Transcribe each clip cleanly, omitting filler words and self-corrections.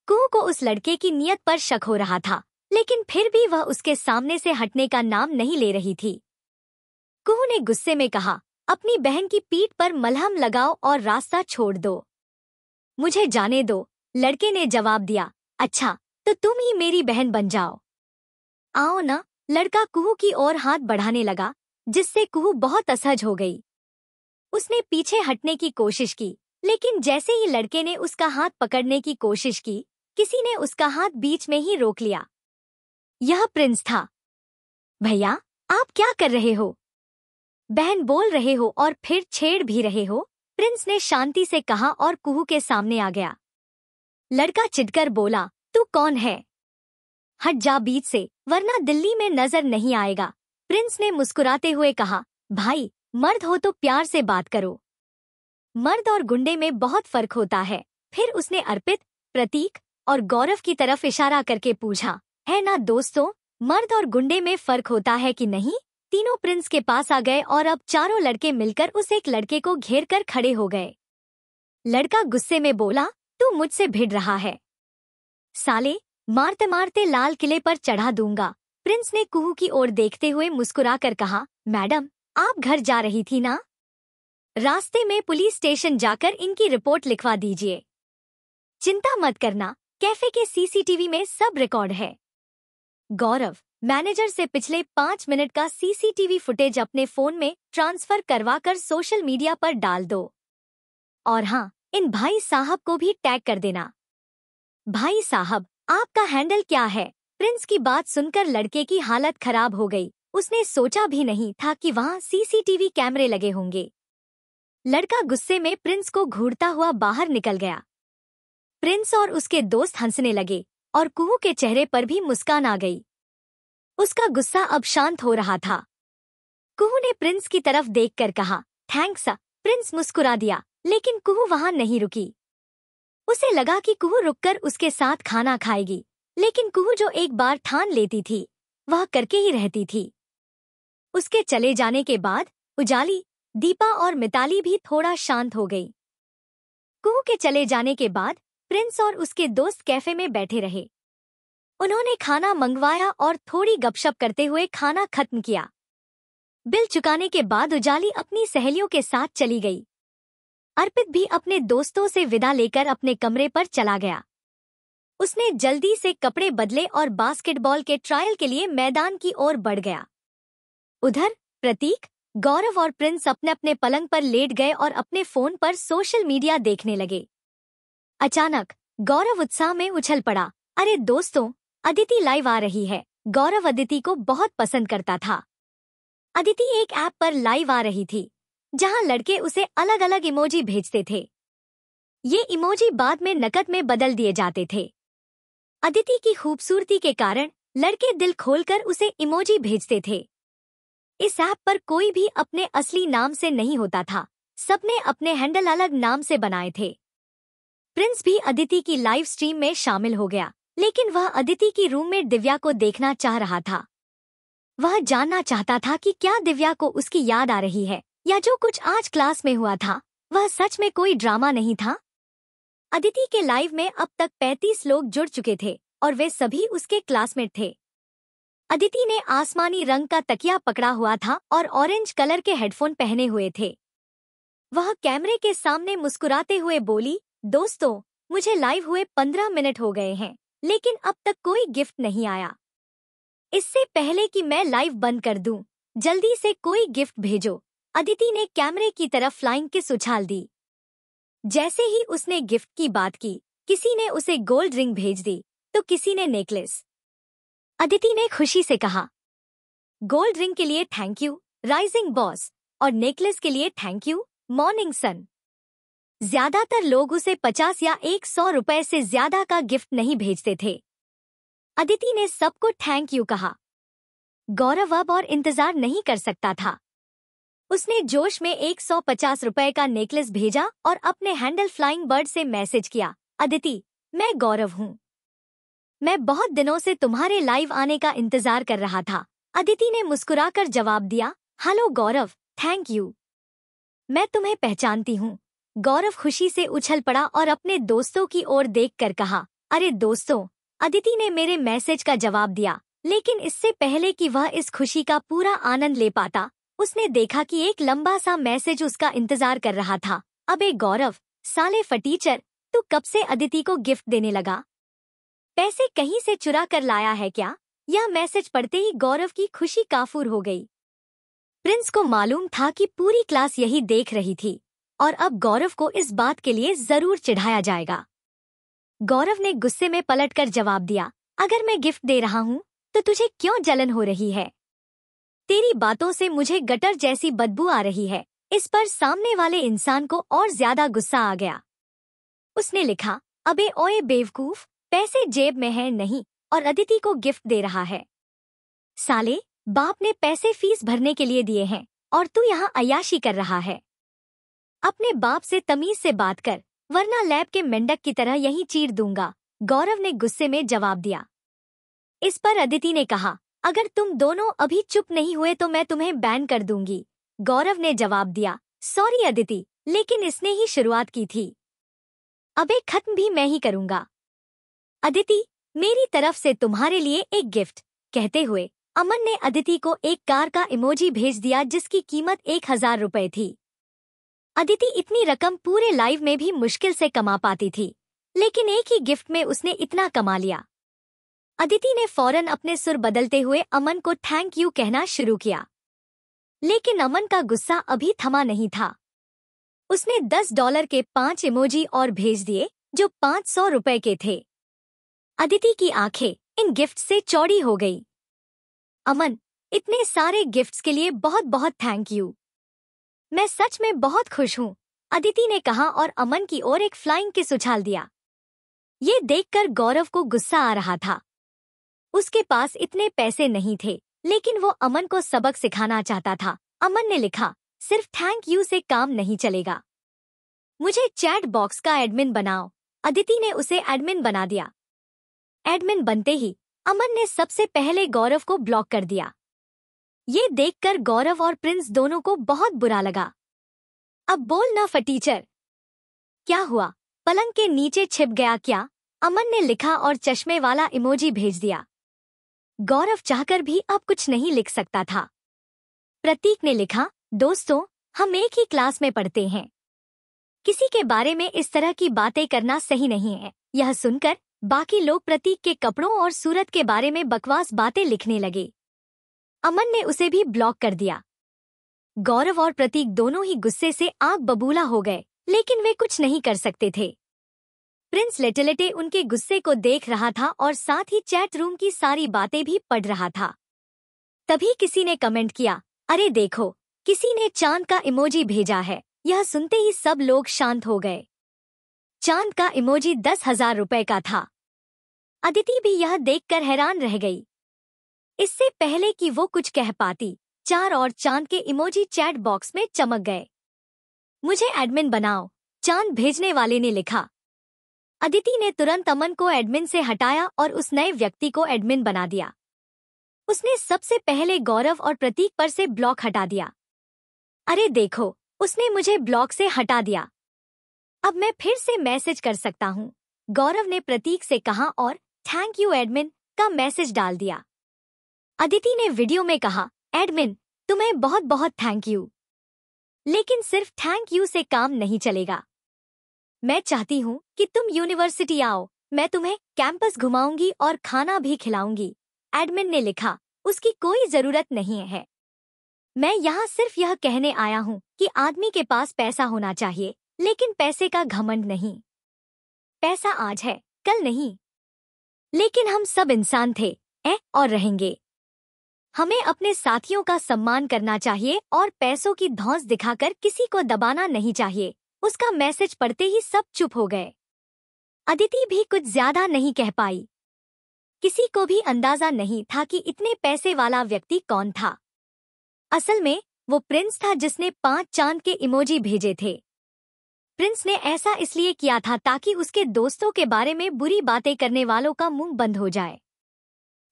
कुहू को उस लड़के की नीयत पर शक हो रहा था, लेकिन फिर भी वह उसके सामने से हटने का नाम नहीं ले रही थी। कुहू ने गुस्से में कहा, अपनी बहन की पीठ पर मलहम लगाओ और रास्ता छोड़ दो। मुझे जाने दो, लड़के ने जवाब दिया। अच्छा, तो तुम ही मेरी बहन बन जाओ। आओ ना, लड़का कुहू की ओर हाथ बढ़ाने लगा, जिससे कुहू बहुत असहज हो गई। उसने पीछे हटने की कोशिश की, लेकिन जैसे ही लड़के ने उसका हाथ पकड़ने की कोशिश की, किसी ने उसका हाथ बीच में ही रोक लिया। यह प्रिंस था। भैया, आप क्या कर रहे हो? बहन बोल रहे हो और फिर छेड़ भी रहे हो, प्रिंस ने शांति से कहा और कुहू के सामने आ गया। लड़का चिढ़कर बोला, तू कौन है? हट जा बीच से, वरना दिल्ली में नजर नहीं आएगा। प्रिंस ने मुस्कुराते हुए कहा, भाई, मर्द हो तो प्यार से बात करो। मर्द और गुंडे में बहुत फर्क होता है। फिर उसने अर्पित, प्रतीक और गौरव की तरफ इशारा करके पूछा, है ना दोस्तों, मर्द और गुंडे में फर्क होता है कि नहीं? तीनों प्रिंस के पास आ गए और अब चारों लड़के मिलकर उस एक लड़के को घेर कर खड़े हो गए। लड़का गुस्से में बोला, तू मुझसे भिड़ रहा है? साले, मारते मारते लाल किले पर चढ़ा दूंगा। प्रिंस ने कुहू की ओर देखते हुए मुस्कुराकर कहा, मैडम, आप घर जा रही थी ना? रास्ते में पुलिस स्टेशन जाकर इनकी रिपोर्ट लिखवा दीजिए। चिंता मत करना, कैफे के सीसीटीवी में सब रिकॉर्ड है। गौरव, मैनेजर से पिछले 5 मिनट का सीसीटीवी फुटेज अपने फोन में ट्रांसफर करवाकर सोशल मीडिया पर डाल दो। और हाँ, इन भाई साहब को भी टैग कर देना। भाई साहब, आपका हैंडल क्या है? प्रिंस की बात सुनकर लड़के की हालत खराब हो गई। उसने सोचा भी नहीं था कि वहाँ सीसीटीवी कैमरे लगे होंगे। लड़का गुस्से में प्रिंस को घूरता हुआ बाहर निकल गया। प्रिंस और उसके दोस्त हंसने लगे और कुहू के चेहरे पर भी मुस्कान आ गई। उसका गुस्सा अब शांत हो रहा था। कुहू ने प्रिंस की तरफ देखकर कहा, थैंक्स। प्रिंस मुस्कुरा दिया, लेकिन कुहू वहां नहीं रुकी। उसे लगा कि कुहू रुककर उसके साथ खाना खाएगी, लेकिन कुहू जो एक बार ठान लेती थी, वह करके ही रहती थी। उसके चले जाने के बाद उजाली, दीपा और मिताली भी थोड़ा शांत हो गई। कुहू के चले जाने के बाद प्रिंस और उसके दोस्त कैफे में बैठे रहे। उन्होंने खाना मंगवाया और थोड़ी गपशप करते हुए खाना खत्म किया। बिल चुकाने के बाद उजाली अपनी सहेलियों के साथ चली गई। अर्पित भी अपने दोस्तों से विदा लेकर अपने कमरे पर चला गया। उसने जल्दी से कपड़े बदले और बास्केटबॉल के ट्रायल के लिए मैदान की ओर बढ़ गया। उधर प्रतीक, गौरव और प्रिंस अपने अपने पलंग पर लेट गए और अपने फोन पर सोशल मीडिया देखने लगे। अचानक गौरव उत्साह में उछल पड़ा, अरे दोस्तों, अदिति लाइव आ रही है। गौरव अदिति को बहुत पसंद करता था। अदिति एक ऐप पर लाइव आ रही थी, जहां लड़के उसे अलग अलग इमोजी भेजते थे। ये इमोजी बाद में नकद में बदल दिए जाते थे। अदिति की खूबसूरती के कारण लड़के दिल खोलकर उसे इमोजी भेजते थे। इस ऐप पर कोई भी अपने असली नाम से नहीं होता था, सबने अपने हैंडल अलग नाम से बनाए थे। प्रिंस भी अदिति की लाइव स्ट्रीम में शामिल हो गया, लेकिन वह अदिति की रूममेट दिव्या को देखना चाह रहा था। वह जानना चाहता था कि क्या दिव्या को उसकी याद आ रही है, या जो कुछ आज क्लास में हुआ था वह सच में कोई ड्रामा नहीं था। अदिति के लाइव में अब तक 35 लोग जुड़ चुके थे और वे सभी उसके क्लासमेट थे। अदिति ने आसमानी रंग का तकिया पकड़ा हुआ था और ऑरेंज कलर के हेडफोन पहने हुए थे। वह कैमरे के सामने मुस्कुराते हुए बोली, दोस्तों, मुझे लाइव हुए 15 मिनट हो गए हैं, लेकिन अब तक कोई गिफ्ट नहीं आया। इससे पहले कि मैं लाइव बंद कर दूं, जल्दी से कोई गिफ्ट भेजो। अदिति ने कैमरे की तरफ फ्लाइंग किस उछाल दी। जैसे ही उसने गिफ्ट की बात की, किसी ने उसे गोल्ड रिंग भेज दी, तो किसी ने नेकलेस। अदिति ने खुशी से कहा, गोल्ड रिंग के लिए थैंक यू राइजिंग बॉस, और नेकलेस के लिए थैंक यू मॉर्निंग सन। ज्यादातर लोग उसे 50 या 100 रुपए से ज्यादा का गिफ्ट नहीं भेजते थे। अदिति ने सबको थैंक यू कहा। गौरव अब और इंतजार नहीं कर सकता था। उसने जोश में 150 रुपए का नेकलेस भेजा और अपने हैंडल फ्लाइंग बर्ड से मैसेज किया, अदिति, मैं गौरव हूँ। मैं बहुत दिनों से तुम्हारे लाइव आने का इंतजार कर रहा था। अदिति ने मुस्कुराकर जवाब दिया, हेलो गौरव, थैंक यू। मैं तुम्हें पहचानती हूँ। गौरव खुशी से उछल पड़ा और अपने दोस्तों की ओर देखकर कहा, अरे दोस्तों, अदिति ने मेरे मैसेज का जवाब दिया, लेकिन इससे पहले कि वह इस खुशी का पूरा आनंद ले पाता, उसने देखा कि एक लंबा सा मैसेज उसका इंतजार कर रहा था। अबे गौरव, साले फटीचर, तू कब से अदिति को गिफ्ट देने लगा? पैसे कहीं से चुरा कर लाया है क्या? यह मैसेज पढ़ते ही गौरव की खुशी काफूर हो गई। प्रिंस को मालूम था कि पूरी क्लास यही देख रही थी और अब गौरव को इस बात के लिए जरूर चिढ़ाया जाएगा। गौरव ने गुस्से में पलटकर जवाब दिया, अगर मैं गिफ्ट दे रहा हूँ तो तुझे क्यों जलन हो रही है? तेरी बातों से मुझे गटर जैसी बदबू आ रही है। इस पर सामने वाले इंसान को और ज्यादा गुस्सा आ गया। उसने लिखा, अबे ओए बेवकूफ, पैसे जेब में है नहीं और अदिति को गिफ्ट दे रहा है। साले, बाप ने पैसे फीस भरने के लिए दिए हैं और तू यहाँ अय्याशी कर रहा है। अपने बाप से तमीज से बात कर, वरना लैब के मेंढक की तरह यहीं चीर दूंगा, गौरव ने गुस्से में जवाब दिया। इस पर अदिति ने कहा, अगर तुम दोनों अभी चुप नहीं हुए तो मैं तुम्हें बैन कर दूंगी। गौरव ने जवाब दिया, सॉरी अदिति, लेकिन इसने ही शुरुआत की थी। अबे खत्म भी मैं ही करूंगा। अदिति, मेरी तरफ से तुम्हारे लिए एक गिफ्ट, कहते हुए अमन ने अदिति को एक कार का इमोजी भेज दिया जिसकी कीमत 1000 रुपए थी। अदिति इतनी रकम पूरे लाइफ में भी मुश्किल से कमा पाती थी, लेकिन एक ही गिफ्ट में उसने इतना कमा लिया। अदिति ने फौरन अपने सुर बदलते हुए अमन को थैंक यू कहना शुरू किया, लेकिन अमन का गुस्सा अभी थमा नहीं था। उसने $10 के 5 इमोजी और भेज दिए जो 500 रुपए के थे। अदिति की आंखें इन गिफ्ट से चौड़ी हो गई। अमन, इतने सारे गिफ्ट्स के लिए बहुत बहुत थैंक यू। मैं सच में बहुत खुश हूँ, अदिति ने कहा और अमन की ओर एक फ्लाइंग किस उछाल दिया। ये देखकर गौरव को गुस्सा आ रहा था। उसके पास इतने पैसे नहीं थे, लेकिन वो अमन को सबक सिखाना चाहता था। अमन ने लिखा, सिर्फ थैंक यू से काम नहीं चलेगा, मुझे चैट बॉक्स का एडमिन बनाओ। अदिति ने उसे एडमिन बना दिया। एडमिन बनते ही अमन ने सबसे पहले गौरव को ब्लॉक कर दिया। ये देखकर गौरव और प्रिंस दोनों को बहुत बुरा लगा। अब बोल ना फटीचर, क्या हुआ, पलंग के नीचे छिप गया क्या? अमन ने लिखा और चश्मे वाला इमोजी भेज दिया। गौरव चाहकर भी अब कुछ नहीं लिख सकता था। प्रतीक ने लिखा, दोस्तों, हम एक ही क्लास में पढ़ते हैं, किसी के बारे में इस तरह की बातें करना सही नहीं है। यह सुनकर बाकी लोग प्रतीक के कपड़ों और सूरत के बारे में बकवास बातें लिखने लगे। अमन ने उसे भी ब्लॉक कर दिया। गौरव और प्रतीक दोनों ही गुस्से से आग बबूला हो गए, लेकिन वे कुछ नहीं कर सकते थे। प्रिंस लेटे-लेटे उनके गुस्से को देख रहा था और साथ ही चैट रूम की सारी बातें भी पढ़ रहा था। तभी किसी ने कमेंट किया, अरे देखो, किसी ने चांद का इमोजी भेजा है। यह सुनते ही सब लोग शांत हो गए। चांद का इमोजी 10,000 रुपए का था। अदिति भी यह देखकर हैरान रह गई। इससे पहले कि वो कुछ कह पाती, 4 और चांद के इमोजी चैट बॉक्स में चमक गए। मुझे एडमिन बनाओ, चांद भेजने वाले ने लिखा। अदिति ने तुरंत अमन को एडमिन से हटाया और उस नए व्यक्ति को एडमिन बना दिया। उसने सबसे पहले गौरव और प्रतीक पर से ब्लॉक हटा दिया। अरे देखो, उसने मुझे ब्लॉक से हटा दिया। अब मैं फिर से मैसेज कर सकता हूँ, गौरव ने प्रतीक से कहा और थैंक यू एडमिन का मैसेज डाल दिया। अदिति ने वीडियो में कहा, एडमिन, तुम्हें बहुत बहुत थैंक यू, लेकिन सिर्फ थैंक यू से काम नहीं चलेगा। मैं चाहती हूँ कि तुम यूनिवर्सिटी आओ, मैं तुम्हें कैंपस घुमाऊंगी और खाना भी खिलाऊंगी। एडमिन ने लिखा, उसकी कोई जरूरत नहीं है। मैं यहाँ सिर्फ यह कहने आया हूँ कि आदमी के पास पैसा होना चाहिए, लेकिन पैसे का घमंड नहीं। पैसा आज है, कल नहीं, लेकिन हम सब इंसान थे और रहेंगे। हमें अपने साथियों का सम्मान करना चाहिए और पैसों की धौंस दिखाकर किसी को दबाना नहीं चाहिए। उसका मैसेज पढ़ते ही सब चुप हो गए। अदिति भी कुछ ज्यादा नहीं कह पाई। किसी को भी अंदाजा नहीं था कि इतने पैसे वाला व्यक्ति कौन था। असल में वो प्रिंस था जिसने 5 चांद के इमोजी भेजे थे। प्रिंस ने ऐसा इसलिए किया था ताकि उसके दोस्तों के बारे में बुरी बातें करने वालों का मुंह बंद हो जाए।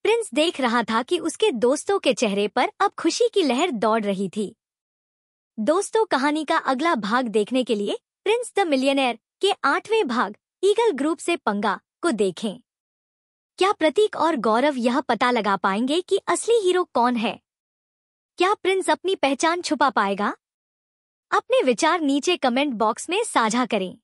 प्रिंस देख रहा था कि उसके दोस्तों के चेहरे पर अब खुशी की लहर दौड़ रही थी। दोस्तों, कहानी का अगला भाग देखने के लिए प्रिंस द मिलियनेयर के 8वें भाग ईगल ग्रुप से पंगा को देखें। क्या प्रतीक और गौरव यह पता लगा पाएंगे कि असली हीरो कौन है? क्या प्रिंस अपनी पहचान छुपा पाएगा? अपने विचार नीचे कमेंट बॉक्स में साझा करें।